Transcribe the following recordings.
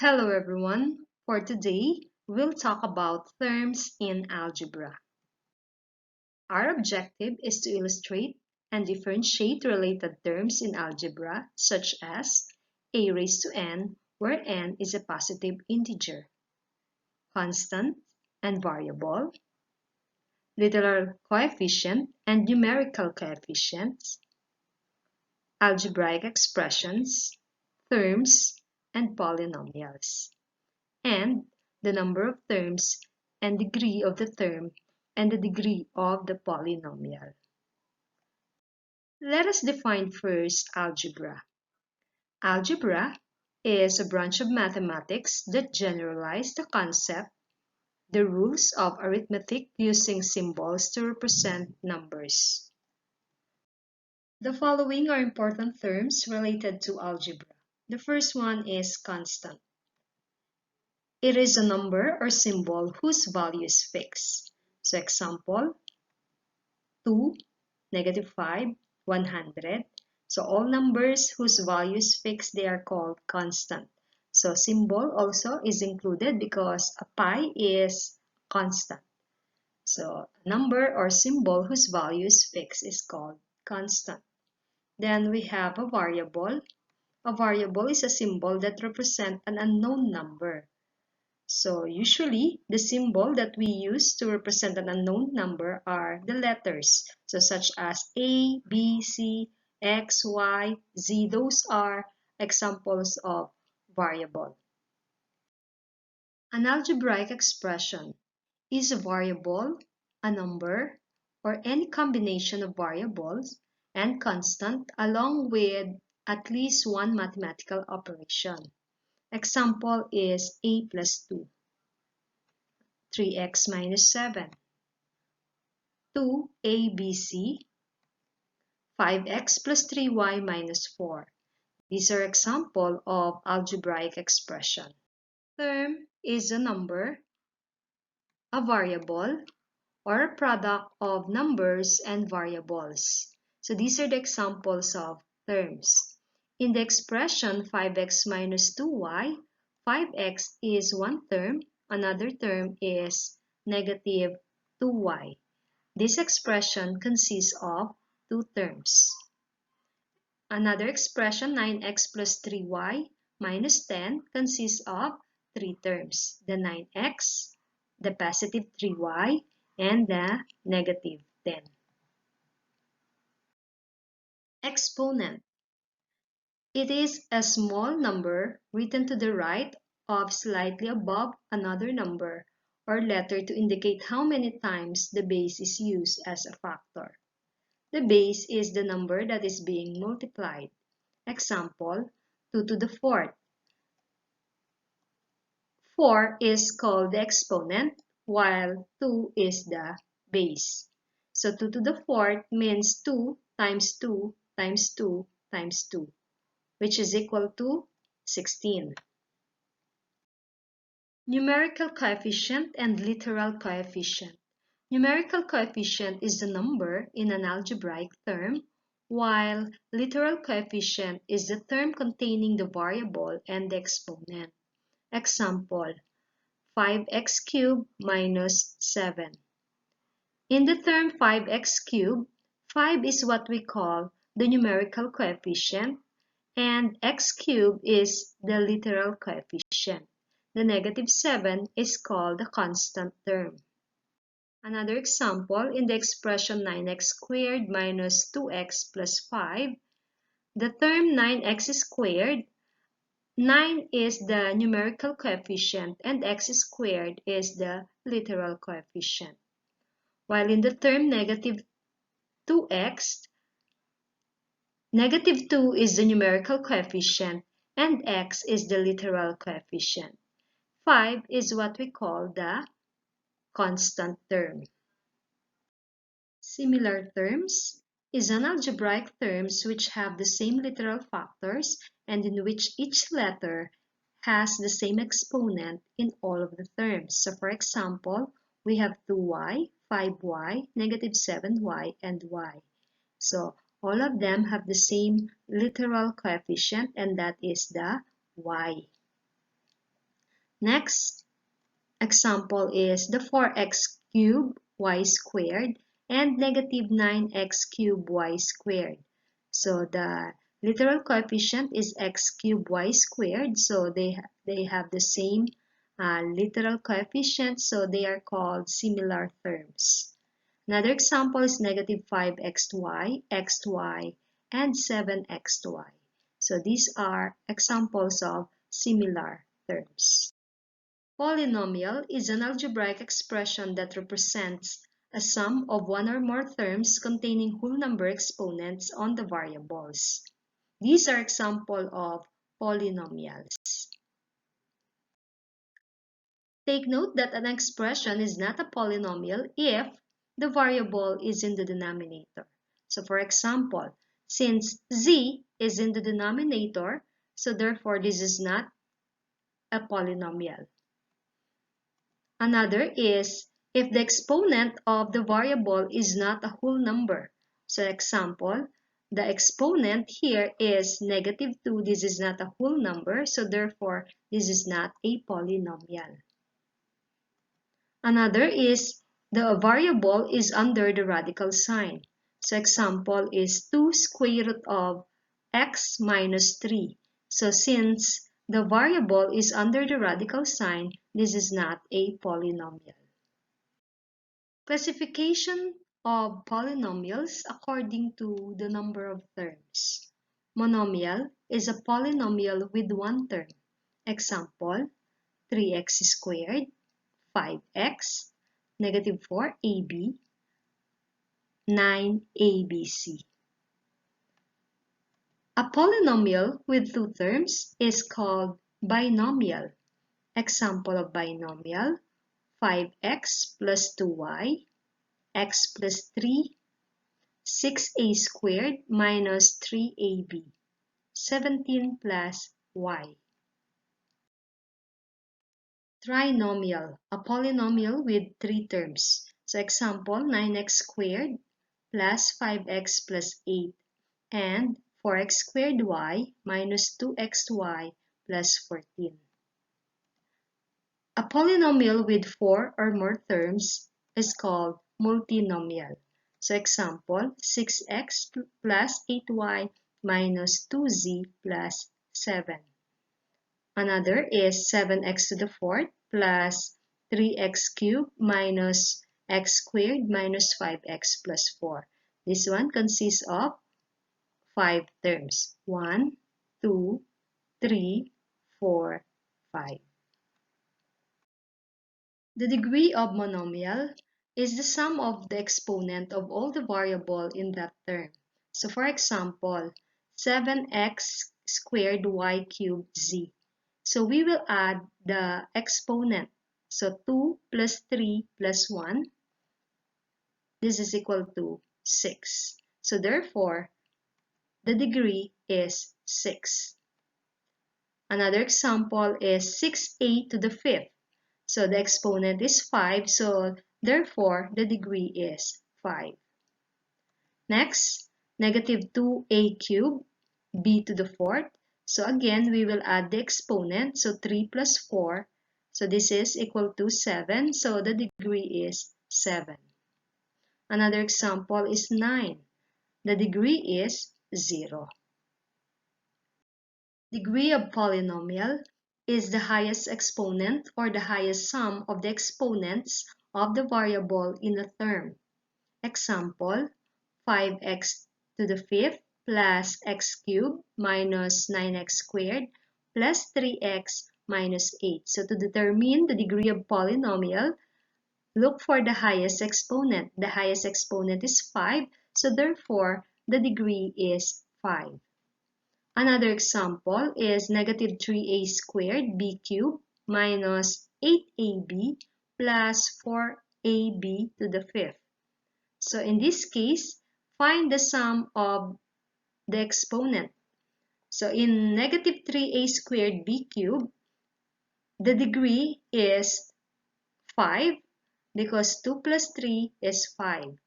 Hello everyone. For today, we'll talk about terms in algebra. Our objective is to illustrate and differentiate related terms in algebra such as a raised to n, where n is a positive integer, constant and variable, literal coefficient and numerical coefficients, algebraic expressions, terms, and polynomials, and the number of terms and degree of the term and the degree of the polynomial. Let us define first algebra. Algebra is a branch of mathematics that generalizes the concept, the rules of arithmetic using symbols to represent numbers. The following are important terms related to algebra. The first one is constant. It is a number or symbol whose value is fixed. So example, 2, -5, 100. So all numbers whose value is fixed, they are called constant. So symbol also is included because a pi is constant. So a number or symbol whose value is fixed is called constant. Then we have a variable. A variable is a symbol that represents an unknown number. So usually, the symbol that we use to represent an unknown number are the letters. So such as A, B, C, X, Y, Z. Those are examples of variable. An algebraic expression is a variable, a number, or any combination of variables and constant along with at least one mathematical operation. Example is a plus 2. 3x minus 7, 2abc, 5x plus 3y minus 4. These are examples of algebraic expression. Term is a number, a variable, or a product of numbers and variables. So these are the examples of terms. In the expression 5x minus 2y, 5x is one term, another term is negative 2y. This expression consists of two terms. Another expression, 9x plus 3y minus 10, consists of three terms. The 9x, the positive 3y, and the negative 10. Exponent. It is a small number written to the right of slightly above another number or letter to indicate how many times the base is used as a factor. The base is the number that is being multiplied. Example, 2 to the fourth. 4 is called the exponent, while 2 is the base. So 2 to the fourth means 2 times 2 times 2 times 2, which is equal to 16. Numerical coefficient and literal coefficient. Numerical coefficient is the number in an algebraic term, while literal coefficient is the term containing the variable and the exponent. Example, 5x cubed minus 7. In the term 5x cubed, 5 is what we call the numerical coefficient, and x cubed is the literal coefficient. The negative 7 is called the constant term. Another example, in the expression 9x squared minus 2x plus 5, the term 9x squared, 9 is the numerical coefficient and x squared is the literal coefficient. While in the term negative 2x, negative 2 is the numerical coefficient and x is the literal coefficient. 5 is what we call the constant term. Similar terms is an algebraic terms which have the same literal factors and in which each letter has the same exponent in all of the terms. So for example, we have 2y, 5y, negative 7y, and y. So all of them have the same literal coefficient and that is the y. Next example is the 4x cubed y squared and negative 9x cubed y squared. So the literal coefficient is x cubed y squared, so they have the same literal coefficient, so they are called similar terms. Another example is negative 5xy, xy, and 7xy. So these are examples of similar terms. Polynomial is an algebraic expression that represents a sum of one or more terms containing whole number exponents on the variables. These are examples of polynomials. Take note that an expression is not a polynomial if the variable is in the denominator. So for example, since z is in the denominator, so therefore this is not a polynomial. Another is if the exponent of the variable is not a whole number. So example, the exponent here is negative 2. This is not a whole number, so therefore this is not a polynomial. Another is the variable is under the radical sign. So example is 2 square root of x minus 3. So since the variable is under the radical sign, this is not a polynomial. Classification of polynomials according to the number of terms. Monomial is a polynomial with one term. Example, 3x squared, 5x, negative 4ab, 9abc. A polynomial with two terms is called binomial. Example of binomial, 5x plus 2y, x plus 3, 6a squared minus 3ab, 17 plus y. Trinomial, a polynomial with three terms. So example, 9x squared plus 5x plus 8 and 4x squared y minus 2xy plus 14. A polynomial with four or more terms is called multinomial. So example, 6x plus 8y minus 2z plus 7. Another is 7x to the fourth plus 3x cubed minus x squared minus 5x plus 4. This one consists of 5 terms. 1, 2, 3, 4, 5. The degree of monomial is the sum of the exponent of all the variable in that term. So for example, 7x squared y cubed z. So we will add the exponent. So 2 plus 3 plus 1, this is equal to 6. So therefore, the degree is 6. Another example is 6a to the fifth. So the exponent is 5, so therefore the degree is 5. Next, negative 2a cubed, b to the fourth. So again, we will add the exponent, so 3 plus 4. So this is equal to 7, so the degree is 7. Another example is 9. The degree is 0. Degree of polynomial is the highest exponent or the highest sum of the exponents of the variable in a term. Example, 5x to the fifth plus x cubed minus 9x squared plus 3x minus 8. So to determine the degree of polynomial, look for the highest exponent. The highest exponent is 5, so therefore the degree is 5. Another example is negative 3a squared b cubed minus 8ab plus 4ab to the fifth. So in this case, find the sum of the exponent. So in negative 3a squared b cubed, the degree is 5 because 2 plus 3 is 5.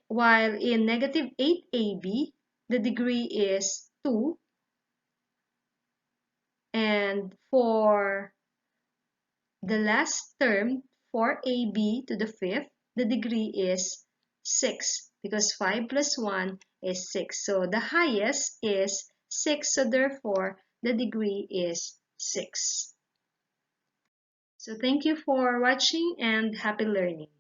While in negative 8ab, the degree is 2. And for The last term, 4ab to the fifth, the degree is 6 because 5 plus 1 is 6. So the highest is 6, so therefore the degree is 6. So thank you for watching and happy learning.